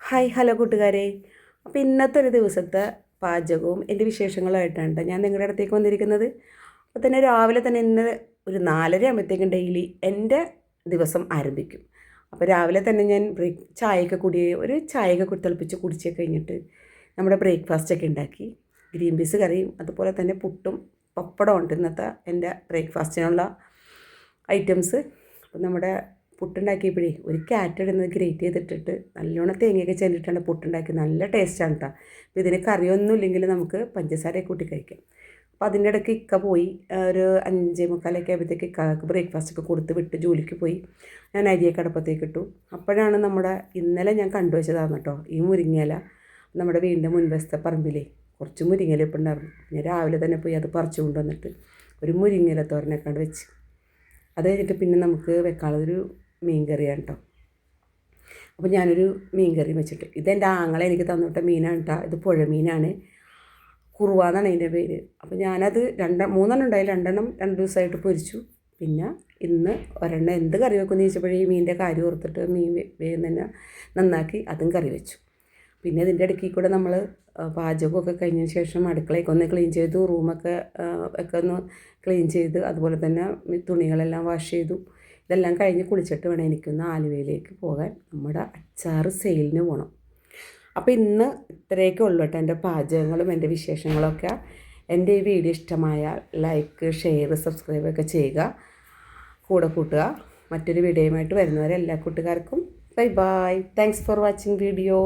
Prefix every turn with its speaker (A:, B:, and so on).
A: Hi hello കൂട്ടുകാരെ. അപ്പോൾ ഇന്നത്തെ ഒരു ദിവസത്തെ പാചകവും എൻ്റെ വിശേഷങ്ങളുമായിട്ടാണ് ഞാൻ നിങ്ങളുടെ അടുത്തേക്ക് വന്നിരിക്കുന്നത്. അപ്പോൾ തന്നെ രാവിലെ തന്നെ ഇന്ന് ഒരു 4:30 ആകുമ്പോഴത്തേക്കും ഡെയിലി എൻ്റെ ദിവസം ആരംഭിക്കും. അപ്പോൾ രാവിലെ തന്നെ ഞാൻ ചായയൊക്കെ തിളപ്പിച്ച് കുടിച്ച് കഴിഞ്ഞിട്ട് നമ്മുടെ ബ്രേക്ക്ഫാസ്റ്റൊക്കെ ഉണ്ടാക്കി. ഗ്രീൻ പീസ് കറിയും അതുപോലെ തന്നെ പുട്ടും പപ്പടം ഉണ്ട് ഇന്നത്തെ എൻ്റെ ബ്രേക്ക്ഫാസ്റ്റിനുള്ള ഐറ്റംസ്. അപ്പോൾ നമ്മുടെ പുട്ടുണ്ടാക്കിയപ്പോഴേ ഒരു ക്യാരറ്റ് ഗ്രേറ്റ് ചെയ്തിട്ടിട്ട് നല്ലോണം തേങ്ങയൊക്കെ ചെല്ലിട്ടാണ് പുട്ടുണ്ടാക്കി. നല്ല ടേസ്റ്റാണ് കേട്ടോ. അപ്പോൾ ഇതിന് കറിയൊന്നും ഇല്ലെങ്കിൽ നമുക്ക് പഞ്ചസാരയൊക്കെ കൂട്ടി കഴിക്കാം. അപ്പോൾ അതിൻ്റെ ഇടയ്ക്ക് ഇക്ക പോയി ഒരു 5:45 ആകുമ്പോഴത്തേക്ക് ഇക്കാക്ക് ബ്രേക്ക്ഫാസ്റ്റൊക്കെ കൊടുത്ത് വിട്ട് ജോലിക്ക് പോയി. ഞാൻ അരിയൊക്കെ അടുപ്പത്തേക്ക് ഇട്ടു. അപ്പോഴാണ് ഇന്നലെ ഞാൻ കണ്ടുവച്ചതാണ് കേട്ടോ ഈ മുരിങ്ങയില. നമ്മുടെ വീടിൻ്റെ മുൻവശത്തെ പറമ്പിലേ കുറച്ച് മുരിങ്ങയില ഇപ്പം ഉണ്ടായിരുന്നു. ഞാൻ രാവിലെ തന്നെ പോയി അത് പറിച്ചു കൊണ്ടുവന്നിട്ട് ഒരു മുരിങ്ങയില തോരനൊക്കെ വെച്ച്. അത് കഴിഞ്ഞിട്ട് പിന്നെ നമുക്ക് വെക്കാനുള്ളതൊരു മീൻ കറിയാണ് കേട്ടോ. അപ്പോൾ ഞാനൊരു മീൻ കറി വെച്ചിട്ട് ഇതെൻ്റെ ആങ്ങളെ എനിക്ക് തന്നുവിട്ട മീനാണ് കേട്ടോ. ഇത് പുഴ മീനാണ്, കുറുവ എന്നാണ് അതിൻ്റെ പേര്. അപ്പോൾ ഞാനത് 3 ഉണ്ടായി, 2 ദിവസമായിട്ട് പൊരിച്ചു. പിന്നെ ഇന്ന് ഒരെണ്ണം എന്ത് കറി വെക്കുമെന്ന് ചോദിച്ചപ്പോഴേ ഈ മീനിൻ്റെ കാര്യം ഓർത്തിട്ട് മീൻ വേഗം തന്നെ നന്നാക്കി അതും കറി വെച്ചു. പിന്നെ ഇതിൻ്റെ ഇടയ്ക്ക് കൂടെ നമ്മൾ പാചകമൊക്കെ കഴിഞ്ഞതിന് ശേഷം അടുക്കളയൊക്കെ ഒന്ന് ക്ലീൻ ചെയ്തു, റൂമൊക്കെ ഒന്ന് ക്ലീൻ ചെയ്ത്, അതുപോലെ തന്നെ തുണികളെല്ലാം വാഷ് ചെയ്തു. ഇതെല്ലാം കഴിഞ്ഞ് കുളിച്ചിട്ട് വേണം എനിക്കൊന്ന് ആലുവയിലേക്ക് പോകാൻ. നമ്മുടെ അച്ചാർ സെയിലിന് പോകണം. അപ്പോൾ ഇന്ന് ഇത്രയൊക്കെ ഉള്ളൂ കേട്ടോ എൻ്റെ പാചകങ്ങളും എൻ്റെ വിശേഷങ്ങളൊക്കെ. എൻ്റെ ഈ വീഡിയോ ഇഷ്ടമായാൽ ലൈക്ക്, ഷെയർ, സബ്സ്ക്രൈബ് ഒക്കെ ചെയ്യുക, കൂടെ കൂട്ടുക. മറ്റൊരു വീഡിയോയുമായിട്ട് വരുന്നവരെ എല്ലാ കൂട്ടുകാർക്കും bye bye. Thanks for watching video.